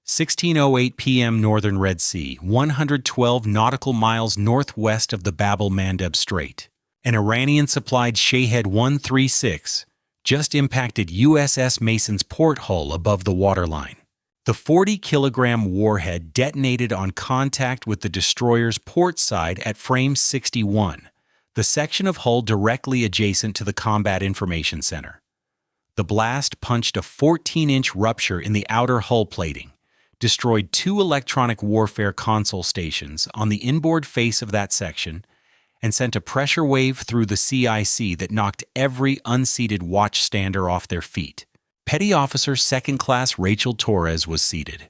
16:08 p.m. Northern Red Sea, 112 nautical miles northwest of the Bab-el-Mandeb Strait. An Iranian-supplied Shahed 136 just impacted USS Mason's port hull above the waterline. The 40-kilogram warhead detonated on contact with the destroyer's port side at frame 61, the section of hull directly adjacent to the Combat Information Center. The blast punched a 14-inch rupture in the outer hull plating, destroyed 2 electronic warfare console stations on the inboard face of that section, and sent a pressure wave through the CIC that knocked every unseated watchstander off their feet. Petty Officer Second Class Rachel Torres was seated.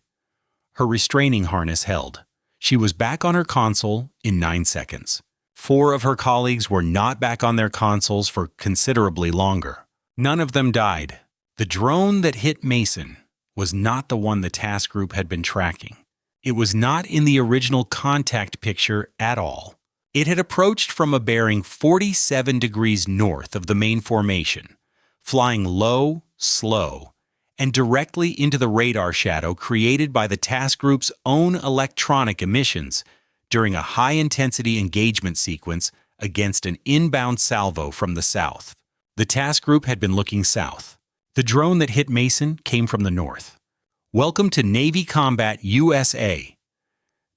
Her restraining harness held. She was back on her console in 9 seconds. 4 of her colleagues were not back on their consoles for considerably longer. None of them died. The drone that hit Mason was not the one the task group had been tracking. It was not in the original contact picture at all. It had approached from a bearing 47 degrees north of the main formation, flying low, slow, and directly into the radar shadow created by the task group's own electronic emissions during a high-intensity engagement sequence against an inbound salvo from the south. The task group had been looking south. The drone that hit Mason came from the north. Welcome to Navy Combat USA.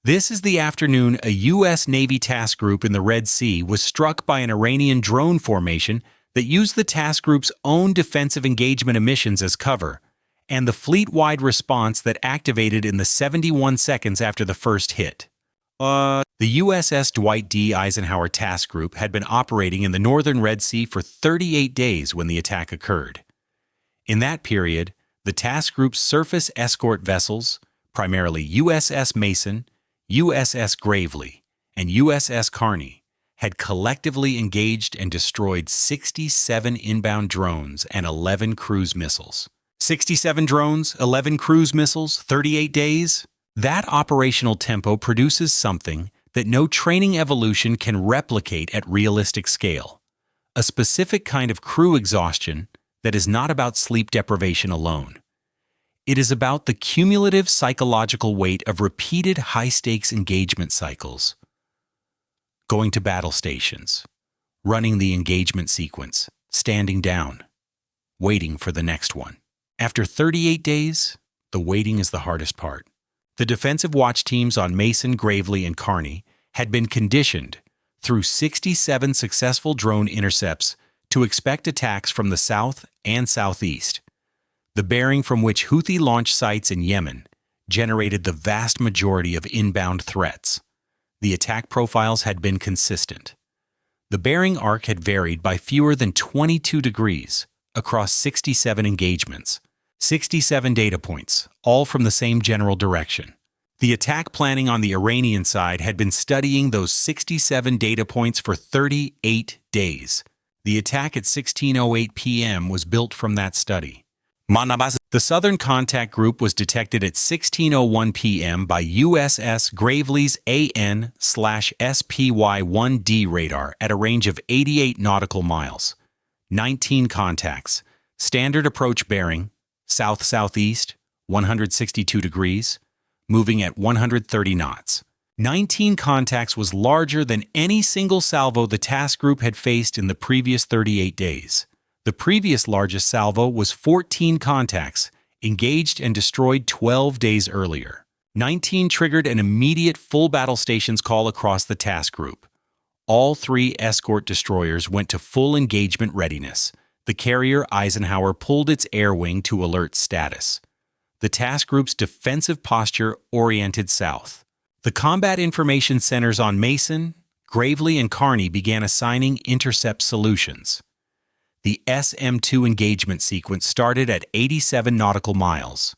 This is the afternoon a U.S. Navy task group in the Red Sea was struck by an Iranian drone formation that used the task group's own defensive engagement emissions as cover, and the fleet-wide response that activated in the 71 seconds after the first hit. The USS Dwight D. Eisenhower task group had been operating in the northern Red Sea for 38 days when the attack occurred. In that period, the task group's surface escort vessels, primarily USS Mason, USS Gravely, and USS Carney, had collectively engaged and destroyed 67 inbound drones and 11 cruise missiles. 67 drones, 11 cruise missiles, 38 days? That operational tempo produces something that no training evolution can replicate at realistic scale. A specific kind of crew exhaustion that is not about sleep deprivation alone. It is about the cumulative psychological weight of repeated high-stakes engagement cycles. Going to battle stations, running the engagement sequence, standing down, waiting for the next one. After 38 days, the waiting is the hardest part. The defensive watch teams on Mason, Gravely, and Carney had been conditioned through 67 successful drone intercepts to expect attacks from the south and southeast. The bearing from which Houthi launch sites in Yemen generated the vast majority of inbound threats. The attack profiles had been consistent. The bearing arc had varied by fewer than 22 degrees across 67 engagements, 67 data points, all from the same general direction. The attack planning on the Iranian side had been studying those 67 data points for 38 days. The attack at 16:08 p.m. was built from that study. The Southern Contact Group was detected at 16:01 p.m. by USS Gravely's AN/SPY-1D radar at a range of 88 nautical miles. 19 contacts. Standard approach bearing, south-southeast, 162 degrees, moving at 130 knots. 19 contacts was larger than any single salvo the task group had faced in the previous 38 days. The previous largest salvo was 14 contacts, engaged and destroyed 12 days earlier. 19 triggered an immediate full battle stations call across the task group. All 3 escort destroyers went to full engagement readiness. The carrier Eisenhower pulled its air wing to alert status. The task group's defensive posture oriented south. The combat information centers on Mason, Gravely, and Carney began assigning intercept solutions. The SM-2 engagement sequence started at 87 nautical miles.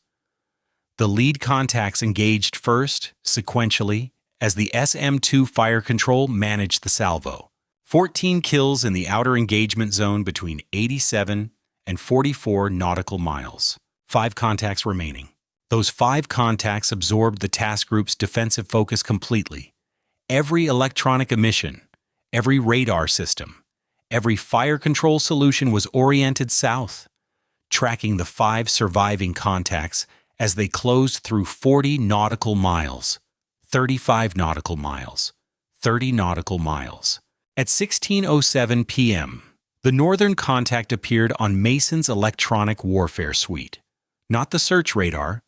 The lead contacts engaged first, sequentially, as the SM-2 fire control managed the salvo. 14 kills in the outer engagement zone between 87 and 44 nautical miles. 5 contacts remaining. Those 5 contacts absorbed the task group's defensive focus completely. Every electronic emission, every radar system, every fire control solution was oriented south, tracking the 5 surviving contacts as they closed through 40 nautical miles, 35 nautical miles, 30 nautical miles. At 16:07 p.m., the northern contact appeared on Mason's electronic warfare suite, not the search radar,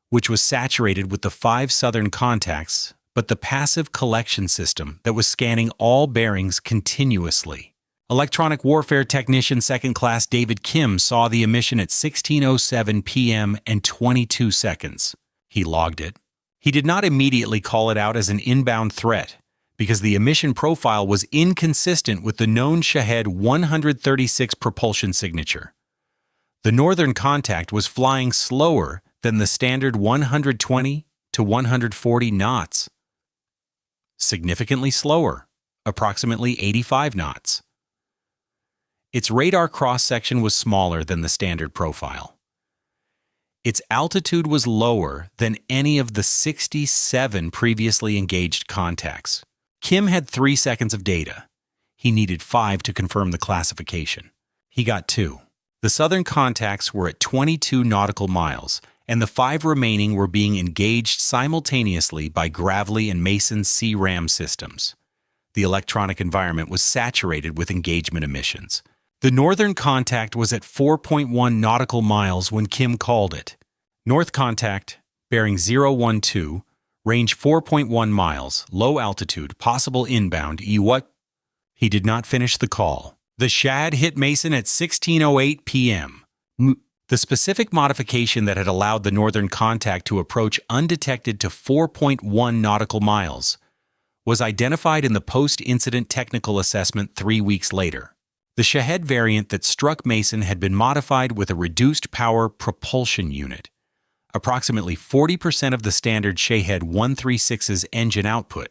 which was saturated with the 5 southern contacts, but the passive collection system that was scanning all bearings continuously. Electronic warfare technician second class David Kim saw the emission at 16:07 p.m. and 22 seconds. He logged it. He did not immediately call it out as an inbound threat, because the emission profile was inconsistent with the known Shahed 136 propulsion signature. The northern contact was flying slower than the standard 120 to 140 knots. Significantly slower, approximately 85 knots. Its radar cross-section was smaller than the standard profile. Its altitude was lower than any of the 67 previously engaged contacts. Kim had 3 seconds of data. He needed 5 to confirm the classification. He got 2. The southern contacts were at 22 nautical miles, and the 5 remaining were being engaged simultaneously by Gravely and Mason's C-RAM systems. The electronic environment was saturated with engagement emissions. The northern contact was at 4.1 nautical miles when Kim called it. North contact, bearing 012, range 4.1 miles, low altitude, possible inbound, what? He did not finish the call. The Shad hit Mason at 16:08 p.m. The specific modification that had allowed the northern contact to approach undetected to 4.1 nautical miles was identified in the post-incident technical assessment 3 weeks later. The Shahed variant that struck Mason had been modified with a reduced power propulsion unit. Approximately 40% of the standard Shahed 136's engine output,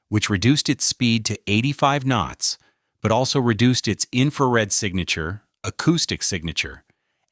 which reduced its speed to 85 knots, but also reduced its infrared signature, acoustic signature,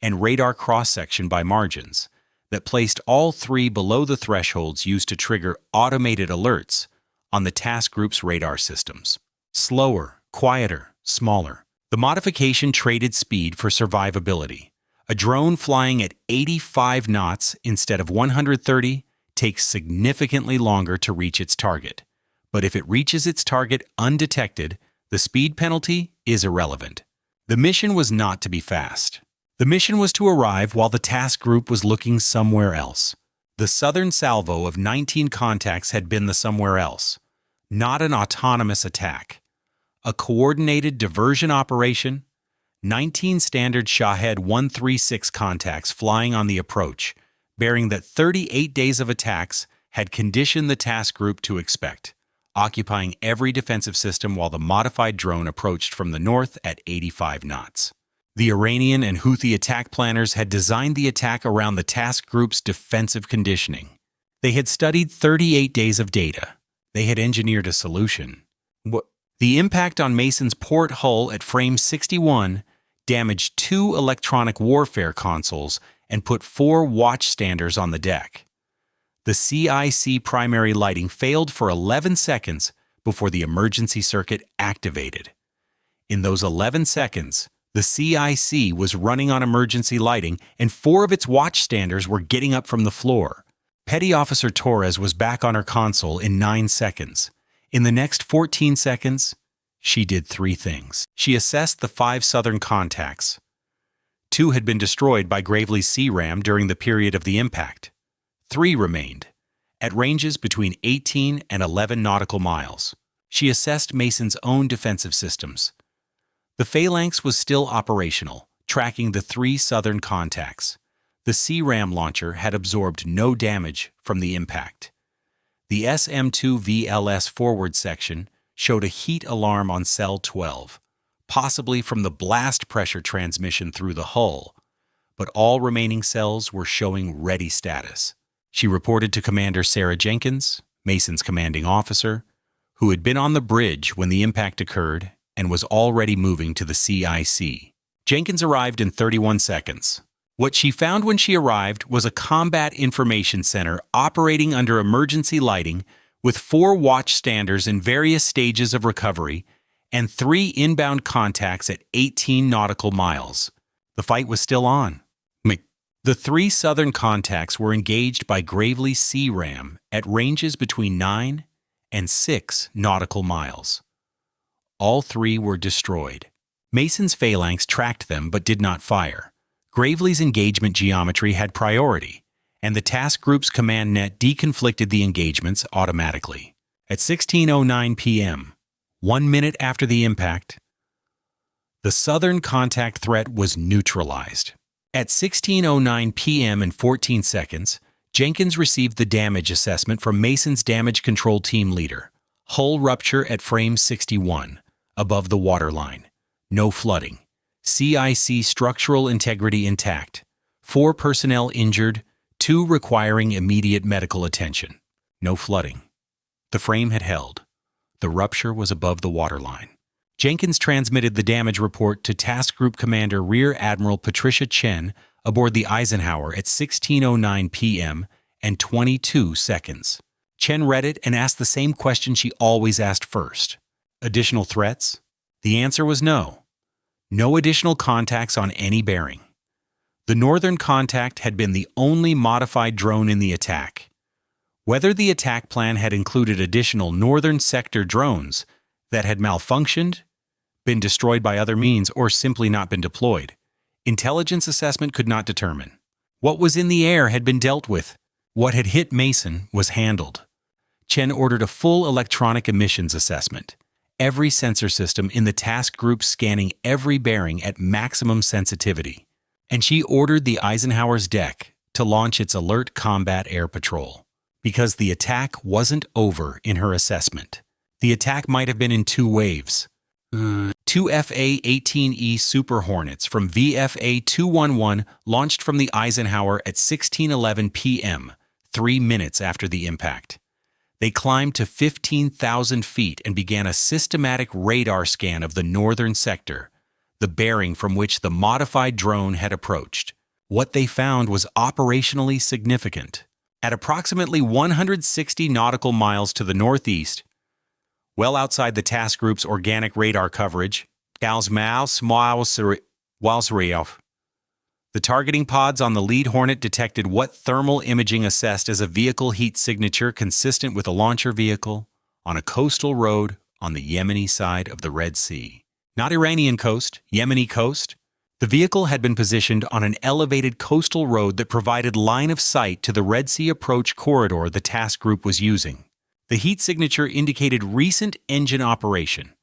and radar cross-section by margins, that placed all 3 below the thresholds used to trigger automated alerts on the task group's radar systems. Slower, quieter, smaller. The modification traded speed for survivability. A drone flying at 85 knots instead of 130 takes significantly longer to reach its target. But if it reaches its target undetected, the speed penalty is irrelevant. The mission was not to be fast. The mission was to arrive while the task group was looking somewhere else. The southern salvo of 19 contacts had been the somewhere else, not an autonomous attack. A coordinated diversion operation, 19 standard Shahed 136 contacts flying on the approach, bearing that 38 days of attacks had conditioned the task group to expect, occupying every defensive system while the modified drone approached from the north at 85 knots. The Iranian and Houthi attack planners had designed the attack around the task group's defensive conditioning. They had studied 38 days of data. They had engineered a solution. The impact on Mason's port hull at frame 61 damaged 2 electronic warfare consoles and put 4 watchstanders on the deck. The CIC primary lighting failed for 11 seconds before the emergency circuit activated. In those 11 seconds, the CIC was running on emergency lighting and 4 of its watchstanders were getting up from the floor. Petty Officer Torres was back on her console in 9 seconds. In the next 14 seconds, she did 3 things. She assessed the 5 southern contacts. 2 had been destroyed by Gravely's C-RAM during the period of the impact. 3 remained, at ranges between 18 and 11 nautical miles. She assessed Mason's own defensive systems. The Phalanx was still operational, tracking the 3 southern contacts. The C-RAM launcher had absorbed no damage from the impact. The SM-2 VLS forward section showed a heat alarm on cell 12, possibly from the blast pressure transmission through the hull, but all remaining cells were showing ready status. She reported to Commander Sarah Jenkins, Mason's commanding officer, who had been on the bridge when the impact occurred and was already moving to the CIC. Jenkins arrived in 31 seconds. What she found when she arrived was a combat information center operating under emergency lighting with 4 watchstanders in various stages of recovery and 3 inbound contacts at 18 nautical miles. The fight was still on. The three southern contacts were engaged by Gravely Sea Ram at ranges between 9 and 6 nautical miles. All three were destroyed. Mason's phalanx tracked them but did not fire. Gravely's engagement geometry had priority, and the task group's command net deconflicted the engagements automatically. At 16:09 p.m., 1 minute after the impact, the southern contact threat was neutralized. At 16:09 p.m. and 14 seconds, Jenkins received the damage assessment from Mason's damage control team leader. Hull rupture at frame 61, above the waterline. No flooding. CIC structural integrity intact. 4 personnel injured, 2 requiring immediate medical attention. No flooding. The frame had held. The rupture was above the waterline. Jenkins transmitted the damage report to Task Group Commander Rear Admiral Patricia Chen aboard the Eisenhower at 16:09 p.m. and 22 seconds. Chen read it and asked the same question she always asked first. Additional threats? The answer was no. No additional contacts on any bearing. The northern contact had been the only modified drone in the attack. Whether the attack plan had included additional northern sector drones that had malfunctioned, been destroyed by other means, or simply not been deployed, intelligence assessment could not determine. What was in the air had been dealt with. What had hit Mason was handled. Chen ordered a full electronic emissions assessment, every sensor system in the task group scanning every bearing at maximum sensitivity, and she ordered the Eisenhower's deck to launch its alert combat air patrol. Because the attack wasn't over in her assessment. The attack might have been in 2 waves. 2 FA-18E Super Hornets from VFA 211 launched from the Eisenhower at 16:11 p.m., 3 minutes after the impact. They climbed to 15,000 feet and began a systematic radar scan of the northern sector, the bearing from which the modified drone had approached. What they found was operationally significant. At approximately 160 nautical miles to the northeast, well outside the task group's organic radar coverage, the targeting pods on the lead Hornet detected what thermal imaging assessed as a vehicle heat signature consistent with a launcher vehicle on a coastal road on the Yemeni side of the Red Sea. Not Iranian coast, Yemeni coast. The vehicle had been positioned on an elevated coastal road that provided line of sight to the Red Sea approach corridor the task group was using. The heat signature indicated recent engine operation,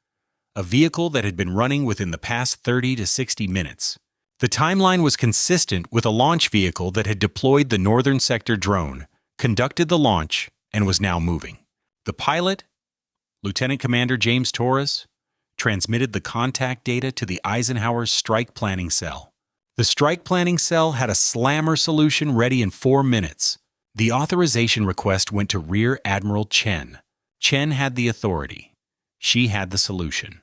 a vehicle that had been running within the past 30 to 60 minutes. The timeline was consistent with a launch vehicle that had deployed the northern sector drone, conducted the launch, and was now moving. The pilot, Lieutenant Commander James Torres, transmitted the contact data to the Eisenhower's strike planning cell. The strike planning cell had a slammer solution ready in 4 minutes. The authorization request went to Rear Admiral Chen. Chen had the authority. She had the solution.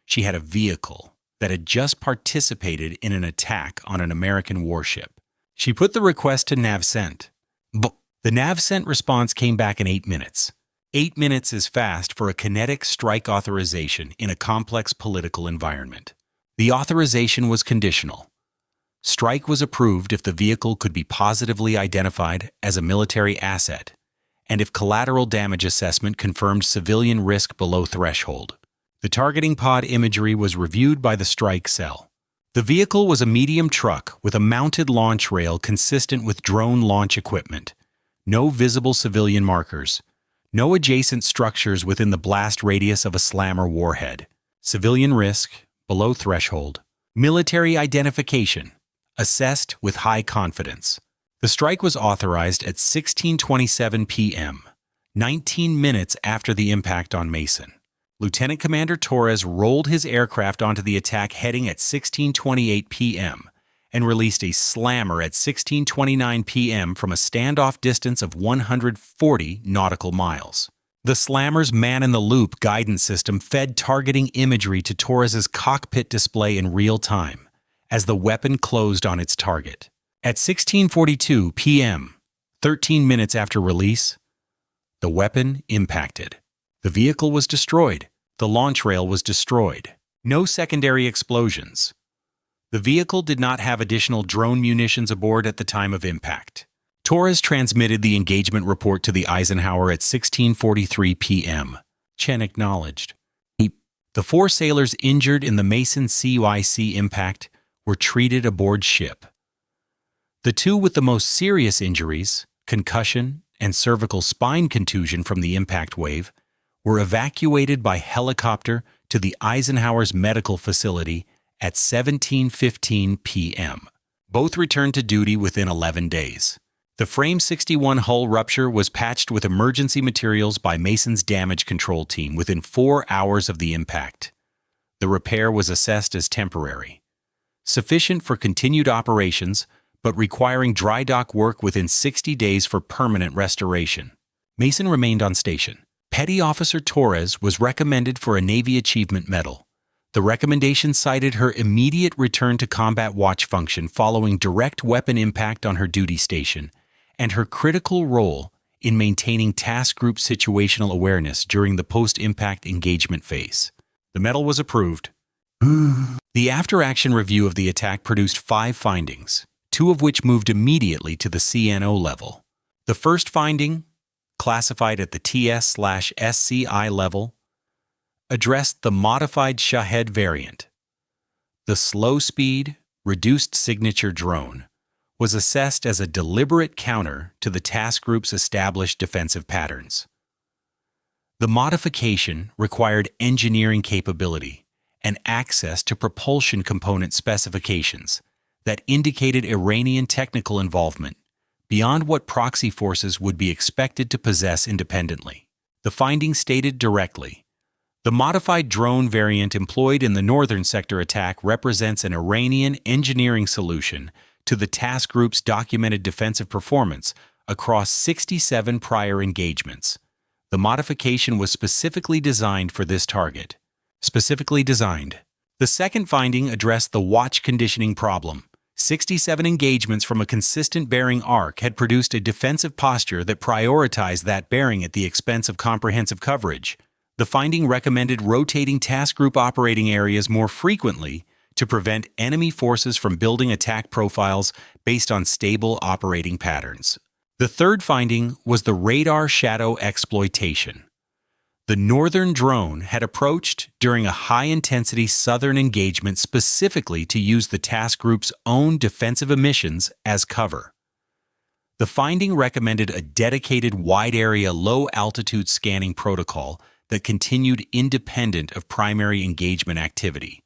She had a vehicle that had just participated in an attack on an American warship. She put the request to NavCent. The NavCent response came back in 8 minutes. 8 minutes is fast for a kinetic strike authorization in a complex political environment. The authorization was conditional. Strike was approved if the vehicle could be positively identified as a military asset, and if collateral damage assessment confirmed civilian risk below threshold. The targeting pod imagery was reviewed by the strike cell. The vehicle was a medium truck with a mounted launch rail consistent with drone launch equipment. No visible civilian markers. No adjacent structures within the blast radius of a slammer warhead. Civilian risk, below threshold. Military identification, assessed with high confidence. The strike was authorized at 16:27 p.m., 19 minutes after the impact on Mason. Lieutenant Commander Torres rolled his aircraft onto the attack heading at 16:28 p.m., and released a slammer at 16:29 p.m. from a standoff distance of 140 nautical miles. The slammer's man-in-the-loop guidance system fed targeting imagery to Torres's cockpit display in real time as the weapon closed on its target. At 16:42 p.m., 13 minutes after release, the weapon impacted. The vehicle was destroyed. The launch rail was destroyed. No secondary explosions. The vehicle did not have additional drone munitions aboard at the time of impact. Torres transmitted the engagement report to the Eisenhower at 16:43 p.m. Chen acknowledged. The 4 sailors injured in the Mason CYC impact were treated aboard ship. The 2 with the most serious injuries, concussion and cervical spine contusion from the impact wave, were evacuated by helicopter to the Eisenhower's medical facility at 17:15 p.m. Both returned to duty within 11 days. The Frame 61 hull rupture was patched with emergency materials by Mason's damage control team within 4 hours of the impact. The repair was assessed as temporary, sufficient for continued operations, but requiring dry dock work within 60 days for permanent restoration. Mason remained on station. Petty Officer Torres was recommended for a Navy Achievement Medal. The recommendation cited her immediate return to combat watch function following direct weapon impact on her duty station, and her critical role in maintaining task group situational awareness during the post-impact engagement phase. The medal was approved. The after-action review of the attack produced 5 findings, 2 of which moved immediately to the CNO level. The first finding, classified at the TS/SCI level, addressed the modified Shahed variant. The slow-speed, reduced signature drone was assessed as a deliberate counter to the task group's established defensive patterns. The modification required engineering capability and access to propulsion component specifications that indicated Iranian technical involvement beyond what proxy forces would be expected to possess independently. The findings stated directly, the modified drone variant employed in the northern sector attack represents an Iranian engineering solution to the task group's documented defensive performance across 67 prior engagements. The modification was specifically designed for this target. Specifically designed. The second finding addressed the watch conditioning problem. 67 engagements from a consistent bearing arc had produced a defensive posture that prioritized that bearing at the expense of comprehensive coverage. The finding recommended rotating task group operating areas more frequently to prevent enemy forces from building attack profiles based on stable operating patterns. The third finding was the radar shadow exploitation. The northern drone had approached during a high-intensity southern engagement specifically to use the task group's own defensive emissions as cover. The finding recommended a dedicated wide-area low-altitude scanning protocol that continued independent of primary engagement activity.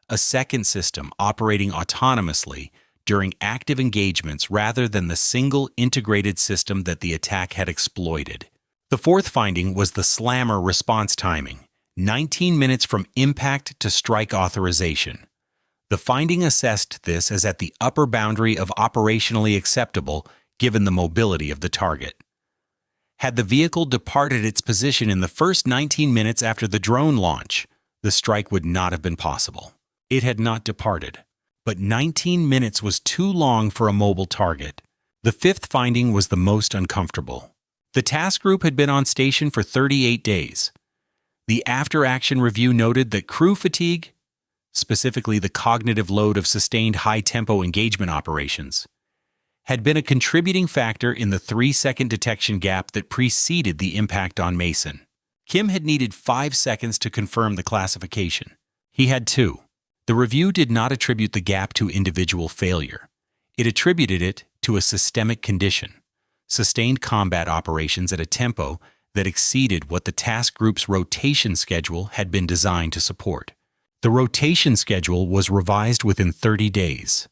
A second system operating autonomously during active engagements rather than the single integrated system that the attack had exploited. The fourth finding was the slammer response timing, 19 minutes from impact to strike authorization. The finding assessed this as at the upper boundary of operationally acceptable given the mobility of the target. Had the vehicle departed its position in the first 19 minutes after the drone launch, the strike would not have been possible. It had not departed, but 19 minutes was too long for a mobile target. The fifth finding was the most uncomfortable. The task group had been on station for 38 days. The after-action review noted that crew fatigue, specifically the cognitive load of sustained high-tempo engagement operations, had been a contributing factor in the 3-second detection gap that preceded the impact on Mason. Kim had needed 5 seconds to confirm the classification. He had 2. The review did not attribute the gap to individual failure. It attributed it to a systemic condition, sustained combat operations at a tempo that exceeded what the task group's rotation schedule had been designed to support. The rotation schedule was revised within 30 days.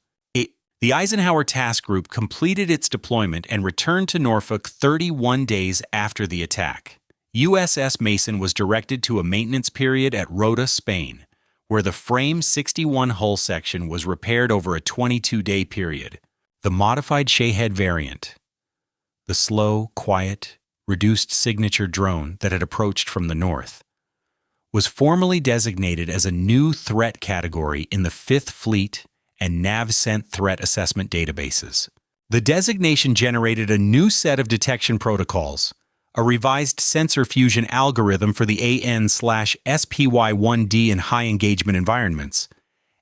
The Eisenhower Task Group completed its deployment and returned to Norfolk 31 days after the attack. USS Mason was directed to a maintenance period at Rota, Spain, where the Frame 61 hull section was repaired over a 22-day period. The modified Shahed variant, the slow, quiet, reduced signature drone that had approached from the north, was formally designated as a new threat category in the 5th Fleet and NavCent threat assessment databases. The designation generated a new set of detection protocols, a revised sensor fusion algorithm for the AN/SPY1D in high engagement environments,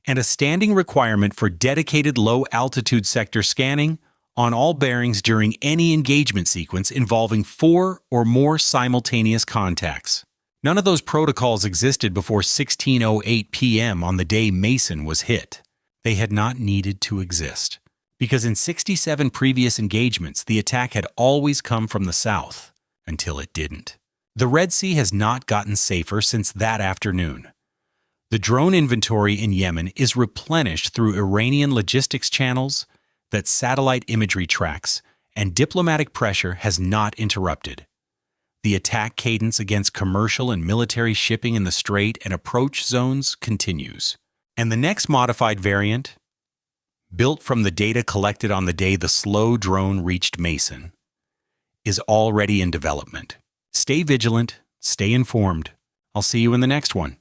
and a standing requirement for dedicated low-altitude sector scanning on all bearings during any engagement sequence involving 4 or more simultaneous contacts. None of those protocols existed before 16:08 p.m. on the day Mason was hit. They had not needed to exist, because in 67 previous engagements, the attack had always come from the south, until it didn't. The Red Sea has not gotten safer since that afternoon. The drone inventory in Yemen is replenished through Iranian logistics channels that satellite imagery tracks, and diplomatic pressure has not interrupted. The attack cadence against commercial and military shipping in the Strait and approach zones continues. And the next modified variant, built from the data collected on the day the slow drone reached Mason, is already in development. Stay vigilant, stay informed. I'll see you in the next one.